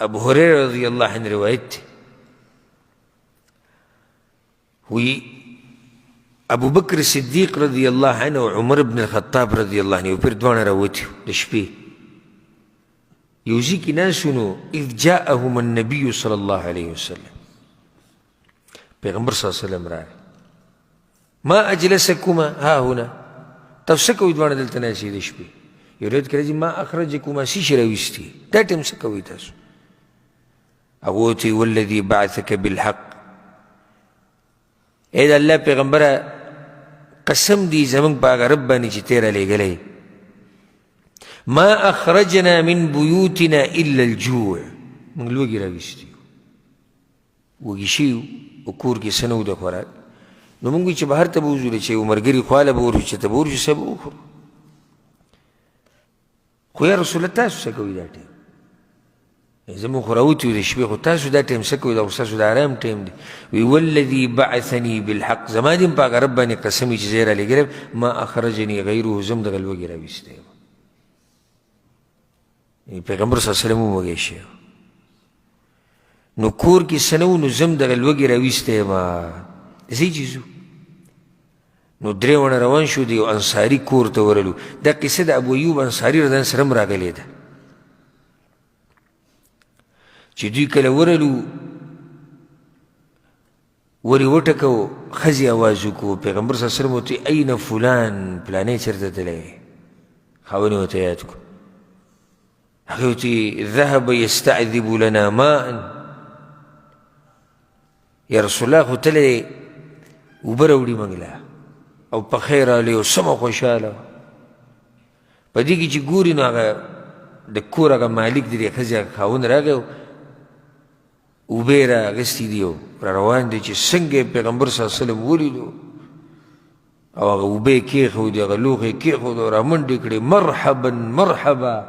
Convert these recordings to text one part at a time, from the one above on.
ابو هريره رضی الله عنه روایت دی وی ابو بکر صدیق رضی الله عنه و عمر بن الخطاب رضی الله عنه پر دوانه راوتي د شپې یو ځای کې ناست نو اذ جاءهم النبي صلی الله علیه وسلم پیغمبر صلی الله علیه وسلم راغی ما اجلسکما ها هنا تاسو څه کوئ دوانه دلته ناستې د شپې یو روایت کې راځي ما اخرجکما څه شی راویستي دا ټایم څه کوئ تاسو هغه وتې والذي بعثک بالحق اے دا اللہ پیغمبرہ قسم دی زمان پا آگا رب بانی چی تیرا لے گلے ما اخرجنا من بیوتنا الا الجوع منگ لوگی راویستیو وگی شیو و کور کی سنو دا خوراک نو منگوی چی بہر تبوزو لے چی مرگری خوالا بورو چی تبورو سب اخر خویا رسول اللہ تاسو سکوی دا ٹیم زمون خو راوتي و د شپې خو تاسو دا ټایم څه کوئ دا خو ستاسو د آرام ټایم دی وی والذي بعثني بالحق زما دې په هغه رب باندې قسم وي چې زه یې رالیږلی ما اخرجني غیره زه هم دغه لوږې راویستی یم پیغمبر صلی الله علیه وسلم هم وږی شوی نو کور کې څه نه و نو زه هم دغه لوږې راویستی یم ځئ چې ځو نو درې ونه روان شو د یو انصاري کور ته ورلو دا قصه د ابو ایوب انصاري رضان سره هم راغلې ده چې دوی کله ورلو ورې وټکو ښځې اواز وکړو پیغمبر صلی الله علیه وسلم ورته این فلان پلانی چېرته تللی خاوند یې ورته یاد کړو هغې ورته ذهب یستعذب لنا ماء یا رسول الله خو تللی اوبه راوړي موږ له او پخی راغلی او سمه خوشحاله په دې کې چې ګوري نو هغه د کور هغه مالک دی د ښځې هغه خاوند راغی اوبه را اخیستي دي او را روان دي چې څنګه پیغمبر صلی الله علیه وسلم ولیدو او هغه اوبه یې کېښودې هغه لوښی یې کېښود او را منډې کړې مرحبا مرحبا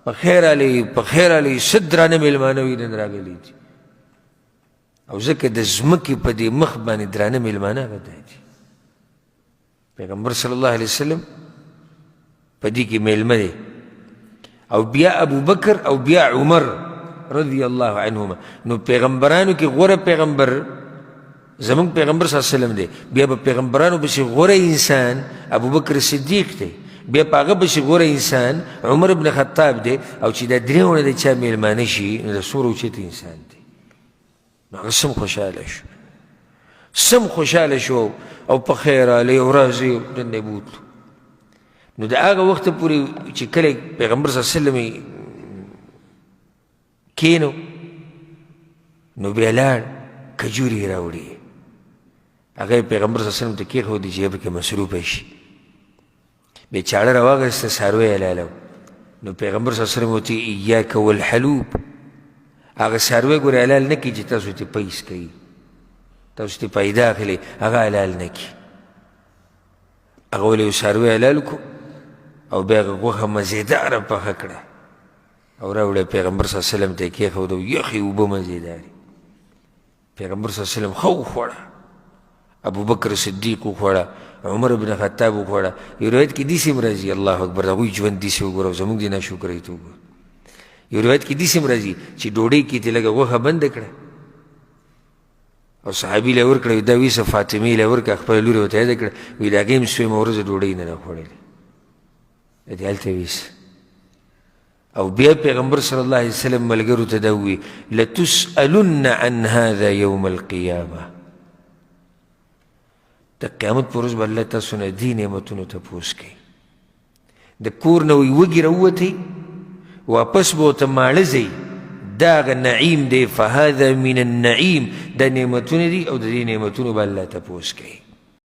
په خیر راغلې په خیر راغلې څه درانه مېلمانه وي نن راغلي دي او ځکه د ځمکې په دې مخ باندې درانه مېلمانه هغه دا دي پیغمبر صلی الله علیه وسلم په دې کې مېلمه دی او بیا ابو بکر او بیا عمر رضی الله عنهما نو پیغمبرانو کې غوره پیغمبر زمونږ پیغمبر صلی الله علیه وسلم دی بیا به پیغمبرانو پسې غوره انسان ابو بکر صدیق دی بیا په هغه پسې غوره انسان عمر بن خطاب دی او چې دا درېونه د چا میلمانه شي نو د څومره اوچت انسان دی نو هغه سم خوشحاله شو سم خوشحاله شو او په خیر راغلی او راځئ دننه یې بوتلو نو د هغه وخته پورې چې کله پیغمبر صلی الله علیه وسلم کینو نو بیا لاړ کجوري یې راوړي هغه پیغمبر صلی الله علیه وسلم ته کېښودې چې پکې مصروفه شي بیا چاړه راواخېسته څاروی یې لاله نو پیغمبر صلی الله علیه وسلم ورته ایاک والحلوب هغه څاروی ګورې حلال نه کړي چې تاسو ترې پیس کوي تاسو ترې پیدا اخلئ هغه حلال نه کړي هغه ولې یو څاروی حلال کړو او بیا هغه غوښه مزېداره پخه کړه او راوړی پیغمبر صلی الله علیه وسلم ته یې کېښوده او یخې اوبه مزېدارې پیغمبر صلی الله علیه وسلم ښه وخوړه ابو بکر صدیق وخوړه عمر بن خطاب وخوړه یو روایت کې داسې هم راځي الله اکبر د هغوی ژوند داسې وګوره او زموږ د ناشکرۍ ته وګوره یو روایت کې داسې هم راځي چې ډوډۍ کې ترې لږه غوښه بنده کړه او صحابي له یې ورکړه دا ویسه فاطمې له یې ورکړه خپله لور یې ورته یاده کړه وایي د هغې هم سویمه ورځ ډوډۍ نه ده خوړلې د دې هلته ویسه او بیا پیغمبر صلی الله علیه وسلم ملګرو ته دا ووایي لتسألن عن هذا یوم القیامه د قیامت په ورځ به الله تاسو نه دې نعمتونو تپوس کوي د کور نه وایي وږي راووتئ واپس به ورته ماړه ځئ دا هغه نعیم دی فهذا من النعیم دا نعمتونه دي او د دې نعمتونو به الله تپوس کوي